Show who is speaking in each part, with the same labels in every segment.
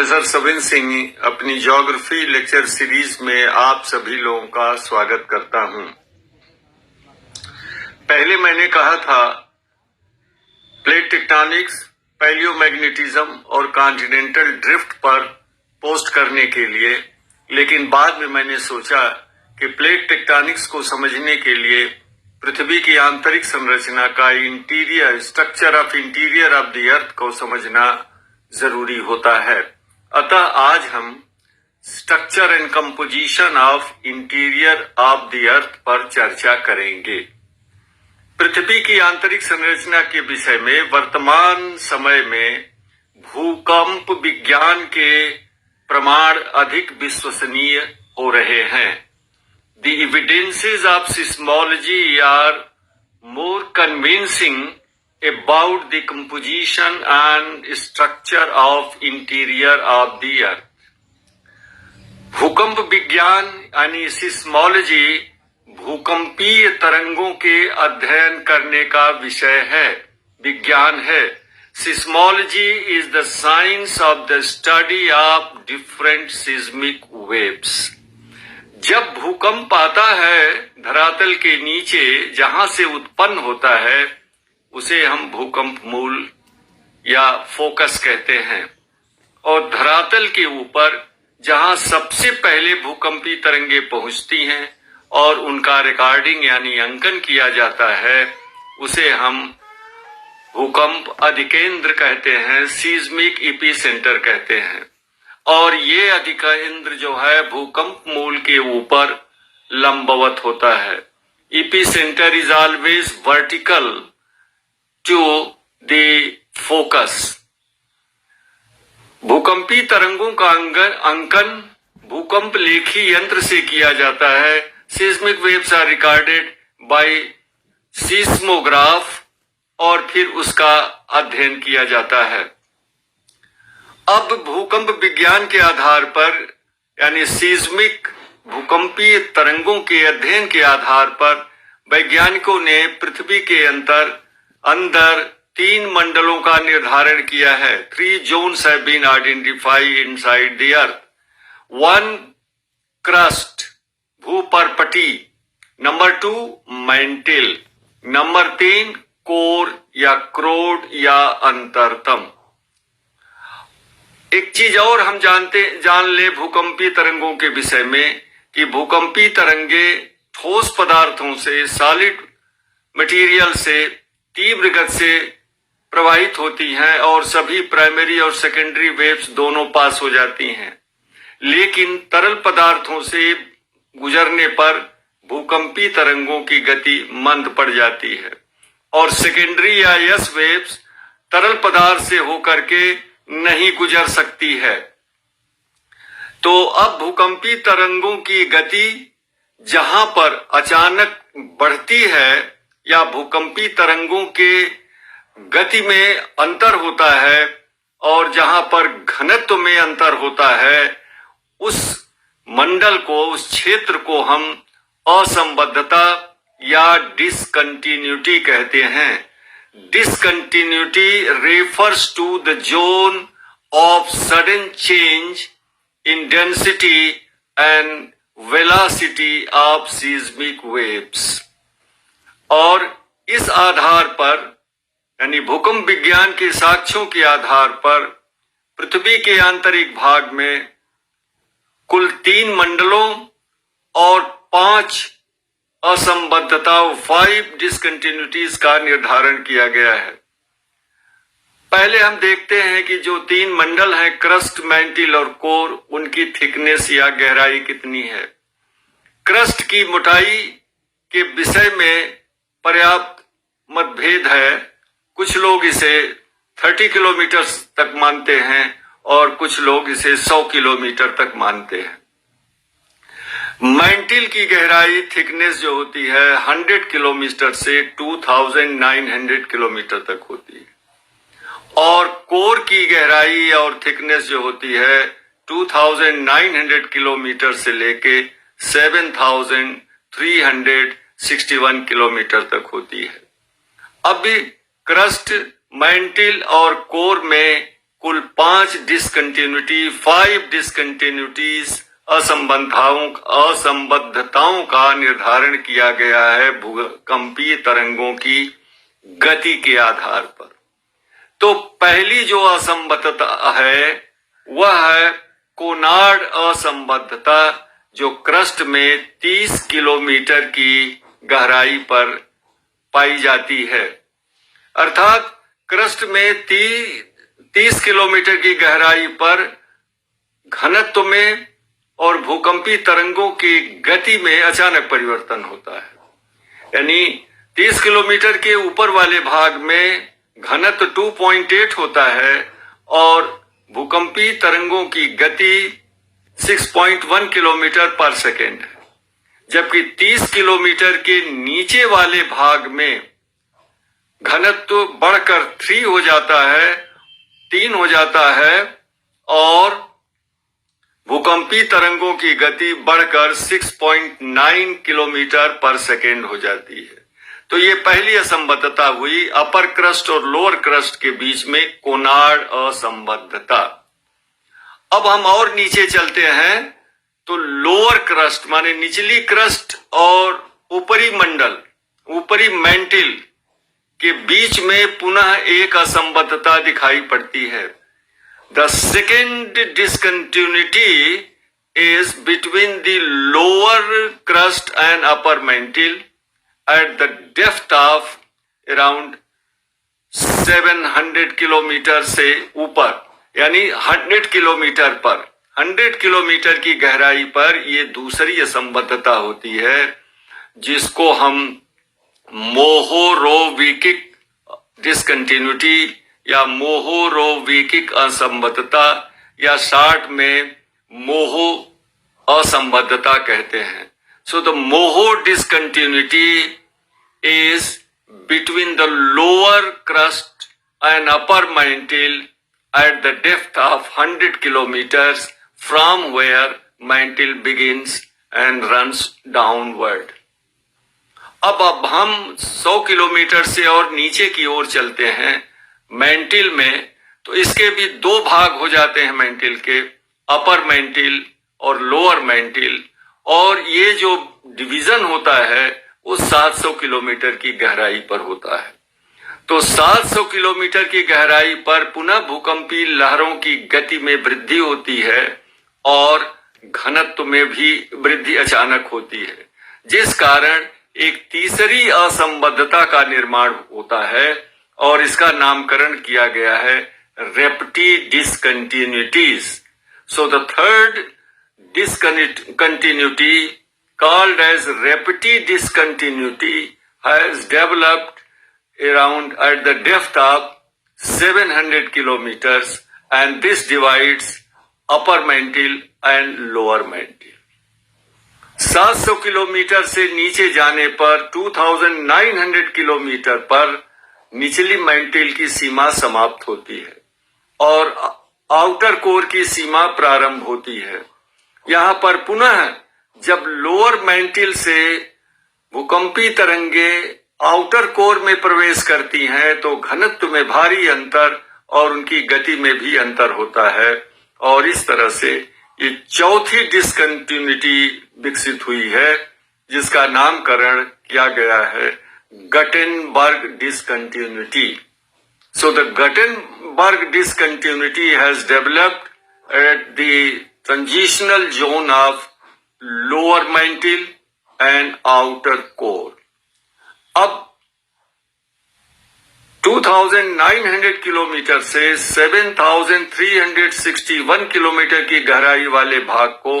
Speaker 1: Professor Savin Singh अपनी geography lecture series में आप सभी लोगों का स्वागत करता हूं। पहले मैंने कहा था प्लेट टेक्टोनिक्स, पैलियोमैग्नेटिज्म और कॉन्टिनेंटल ड्रिफ्ट पर पोस्ट करने के लिए, लेकिन बाद में मैंने सोचा कि प्लेट टेक्टोनिक्स को समझने के लिए पृथ्वी की आंतरिक संरचना का interior structure of interior of the अर्थ को समझना जरूरी होता है। अतः आज हम structure and composition of interior of the अर्थ पर चर्चा करेंगे। पृथ्वी की आंतरिक संरचना के विषय में वर्तमान समय में भूकंप विज्ञान के प्रमाण अधिक विश्वसनीय हो रहे हैं। The evidences of seismology are more convincing about the composition and structure of interior of the earth. भूकंप विज्ञान यानी सिस्मोलॉजी भूकंपीय तरंगों के अध्ययन करने का विषय है, विज्ञान है। Seismology is the science of the study of different seismic waves. जब भूकंप आता है धरातल के नीचे जहां से उत्पन्न होता है उसे हम भूकंप मूल या फोकस कहते हैं, और धरातल के ऊपर जहां सबसे पहले भूकंपी तरंगे पहुंचती हैं और उनका रिकॉर्डिंग यानी अंकन किया जाता है उसे हम भूकंप अधिकेंद्र कहते हैं, सीस्मिक एपिसेंटर कहते हैं। और ये अधिकेंद्र जो है भूकंप मूल के ऊपर लंबवत होता है। Epicentre is always vertical to the focus. भूकंपी तरंगों का अंकन भूकंप लेखी यंत्र से किया जाता है। Seismic waves are recorded by seismograph और फिर उसका अध्ययन किया जाता है। अब भूकंप विज्ञान के आधार पर यानी सीस्मिक भूकंपीय तरंगों के अध्ययन के आधार पर वैज्ञानिकों ने पृथ्वी के अंदर 3 मंडलों का निर्धारण किया है। 3 zones have been identified inside the earth. 1 crust भूपर्पटी, नंबर 2 mantle, नंबर 3 कोर या क्रोड या अंतरतम। एक चीज और हम जान ले भूकंपी तरंगों के विषय में कि भूकंपी तरंगे ठोस पदार्थों से, सॉलिड मटेरियल से तीव्र गति से प्रवाहित होती हैं और सभी प्राइमरी और सेकेंडरी वेव्स दोनों पास हो जाती हैं। लेकिन तरल पदार्थों से गुजरने पर भूकंपी तरंगों की गति मंद पड़ जाती है और सेकेंडरी या एस वेव्स तरल पदार्थ से होकर के नहीं गुजर सकती है। तो अब भूकंपी तरंगों की गति जहां पर अचानक बढ़ती है या भूकंपी तरंगों के गति में अंतर होता है और जहां पर घनत्व में अंतर होता है उस मंडल को, उस क्षेत्र को हम असंबद्धता या डिसकंटिन्यूटी कहते हैं। Discontinuity refers to the zone of sudden change in density and velocity of seismic waves। और इस आधार पर यानी भूकंप विज्ञान के साक्ष्यों के आधार पर पृथ्वी के आंतरिक भाग में कुल 3 मंडलों और 5 असंबद्धताओं 5 डिसकंटिन्यूटीज का निर्धारण किया गया है। पहले हम देखते हैं कि जो 3 मंडल हैं क्रस्ट, मैंटिल और कोर, उनकी थिकनेस या गहराई कितनी है। क्रस्ट की मोटाई के विषय में पर्याप्त मतभेद है। कुछ लोग इसे 30 किलोमीटर तक मानते हैं और कुछ लोग इसे 100 किलोमीटर तक मानते हैं। मैंटिल की गहराई थिकनेस जो होती है 100 किलोमीटर से 2900 किलोमीटर तक होती है और कोर की गहराई और थिकनेस जो होती है 2900 किलोमीटर से लेके 7361 किलोमीटर तक होती है। अब भी क्रस्ट, मैंटिल और कोर में कुल 5 डिसकंटिन्यूटीज असंबद्धताओं का निर्धारण किया गया है भूकंपीय तरंगों की गति के आधार पर। तो पहली जो असंबद्धता है वह है कोनार्ड असंबद्धता, जो क्रस्ट में 30 किलोमीटर की गहराई पर पाई जाती है। अर्थात क्रस्ट में 30 किलोमीटर की गहराई पर घनत्व में और भूकंपीय तरंगों की गति में अचानक परिवर्तन होता है। यानी 30 किलोमीटर के ऊपर वाले भाग में घनत्व 2.8 होता है और भूकंपीय तरंगों की गति 6.1 किलोमीटर पर सेकेंड है, जबकि 30 किलोमीटर के नीचे वाले भाग में घनत्व बढ़कर 3 हो जाता है और भूकंपीय तरंगों की गति बढ़कर 6.9 किलोमीटर पर सेकेंड हो जाती है। तो ये पहली असंबद्धता हुई अपर क्रस्ट और लोअर क्रस्ट के बीच में कोनार्ड असंबद्धता। अब हम और नीचे चलते हैं तो लोअर क्रस्ट माने निचली क्रस्ट और ऊपरी मेंटिल के बीच में पुनः एक असंबद्धता दिखाई पड़ती है। The second discontinuity is between the lower crust and upper mantle at the depth of around 700 kilometre से ऊपर, यानी 100 किलोमीटर पर 100 किलोमीटर की गहराई पर ये दूसरी असंबद्धता होती है, जिसको हम मोहोरोविकिक डिसकंटिन्यूटी या मोहोरोविकिक असंबद्धता या शार्ट में मोहो असंबद्धता कहते हैं। So the Moho discontinuity is between the lower crust and upper mantle at the depth of 100 kilometers from where mantle begins and runs downward. अब हम 100 किलोमीटर से और नीचे की ओर चलते हैं मेंटिल में, तो इसके भी दो भाग हो जाते हैं मेंटिल के, अपर मेंटिल और लोअर मेंटिल, और ये जो डिवीजन होता है वो 700 किलोमीटर की गहराई पर होता है। तो 700 किलोमीटर की गहराई पर पुनः भूकंपीय लहरों की गति में वृद्धि होती है और घनत्व में भी वृद्धि अचानक होती है, जिस कारण एक तीसरी असंबद्धता का निर्माण होता है और इसका नामकरण किया गया है Repetti discontinuities. So the third discontinuity called as Repeti discontinuity has developed around at the depth of 700 kilometers, and this divides upper mantle and lower mantle. 700 kilometre से नीचे जाने पर 2900 किलोमीटर पर निचली मेंटिल की सीमा समाप्त होती है और आउटर कोर की सीमा प्रारंभ होती है। यहाँ पर पुनः जब लोअर मेंटिल से भूकंपीय तरंगे आउटर कोर में प्रवेश करती हैं तो घनत्व में भारी अंतर और उनकी गति में भी अंतर होता है, और इस तरह से ये चौथी डिसकंटिन्यूटी विकसित हुई है, जिसका नामकरण किया गया है Gutenberg discontinuity. So the Gutenberg discontinuity has developed at the transitional zone of lower mantle and outer core. अब 2900 किलोमीटर से 7361 किलोमीटर की गहराई वाले भाग को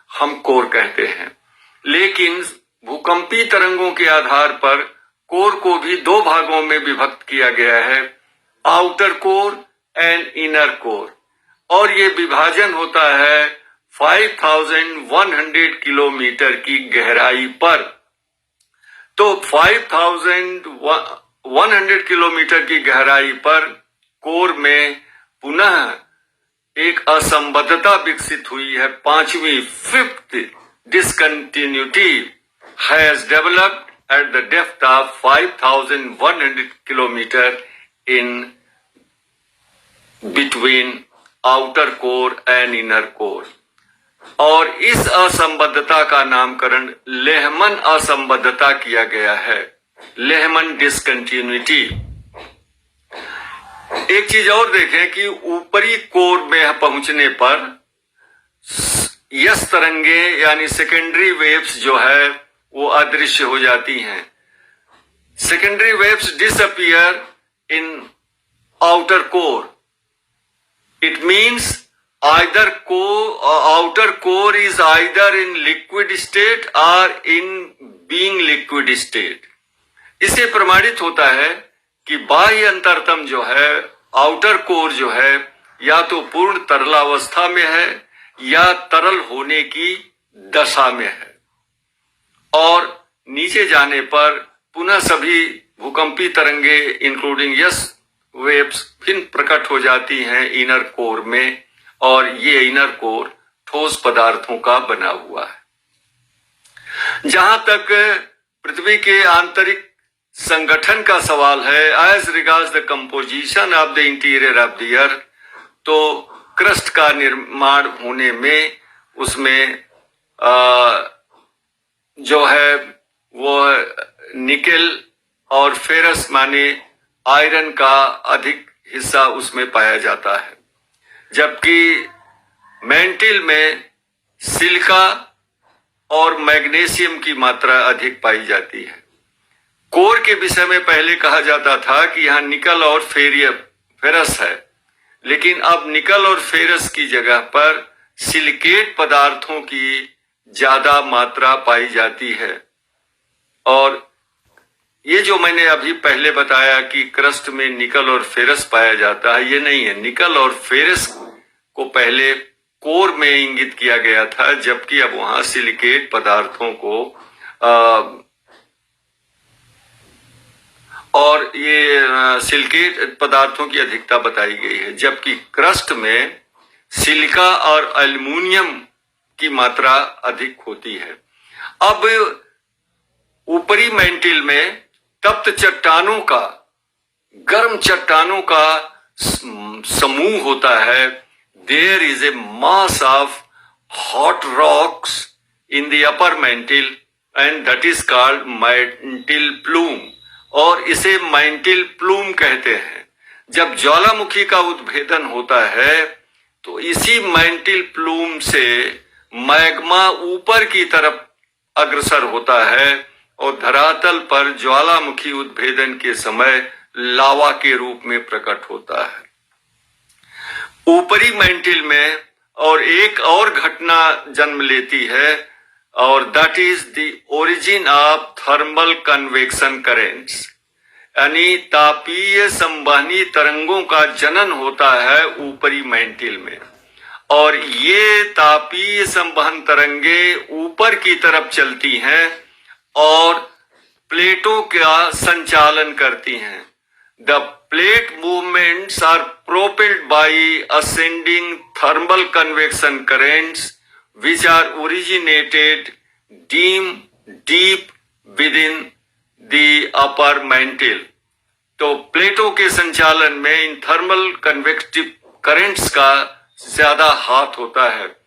Speaker 1: हम कोर कहते हैं, लेकिन भूकंपीय तरंगों के आधार पर कोर को भी दो भागों में विभक्त किया गया है, outer core and inner core, और ये विभाजन होता है 5100 किलोमीटर की गहराई पर। तो 5100 किलोमीटर की गहराई पर कोर में पुनः एक असंबद्धता विकसित हुई है, पांचवी fifth discontinuity has developed at the depth of 5100 kilometre in between outer core and inner core। और इस असंबद्धता का नामकरण लेहमन असंबद्धता किया गया है, लेहमन डिसकंटिन्यूटी। एक चीज और देखें कि ऊपरी कोर में पहुंचने पर यस तरंगे यानी सेकेंडरी वेव्स जो है वो अदृश्य हो जाती हैं। Secondary waves disappear in outer core. It means either outer core is either in liquid state or in being liquid state। इससे प्रमाणित होता है कि बाह्य अंतरतम जो है, आउटर कोर जो है, या तो पूर्ण तरलावस्था में है या तरल होने की दशा में है, और नीचे जाने पर पुनः सभी भूकंपी तरंगे इंक्लूडिंग यस वेव्स फिर प्रकट हो जाती हैं इनर कोर में, और ये इनर कोर ठोस पदार्थों का बना हुआ है। जहां तक पृथ्वी के आंतरिक संगठन का सवाल है, as regards the composition of the interior of the earth, तो क्रस्ट का निर्माण होने में उसमें जो है वो निकेल और फेरस माने आयरन का अधिक हिस्सा उसमें पाया जाता है, जबकि मेंटिल में सिलिका और मैग्नीशियम की मात्रा अधिक पाई जाती है। कोर के विषय में पहले कहा जाता था कि यहाँ निकल और फेरस है, लेकिन अब निकल और फेरस की जगह पर सिलिकेट पदार्थों की ज्यादा मात्रा पाई जाती है। और ये जो मैंने अभी पहले बताया कि क्रस्ट में निकल और फेरस पाया जाता है, ये नहीं है। निकल और फेरस को पहले कोर में इंगित किया गया था, जबकि अब वहां सिलिकेट पदार्थों को और ये सिलिकेट पदार्थों की अधिकता बताई गई है, जबकि क्रस्ट में सिलिका और एल्युमिनियम की मात्रा अधिक होती है। अब ऊपरी मेंटिल में तप्त चट्टानों का, गर्म चट्टानों का समूह होता है। There is a mass of hot rocks in the upper mantle and that is called mantle plume, और इसे मेंटिल प्लूम कहते हैं। जब ज्वालामुखी का उद्भेदन होता है तो इसी मेंटिल प्लूम से मैग्मा ऊपर की तरफ अग्रसर होता है और धरातल पर ज्वालामुखी उद्भेदन के समय लावा के रूप में प्रकट होता है। ऊपरी मेंटिल में और एक और घटना जन्म लेती है, और that is the origin of thermal convection currents, यानी तापीय संवहनी तरंगों का जनन होता है ऊपरी मेंटिल में। और ये तापीय संवहन तरंगे ऊपर की तरफ चलती हैं और प्लेटों का संचालन करती हैं। The plate movements are propelled by ascending thermal convection currents which are originated deep within the upper mantle। तो प्लेटों के संचालन में इन थर्मल कन्वेक्टिव करेंट्स का ज्यादा हाथ होता है।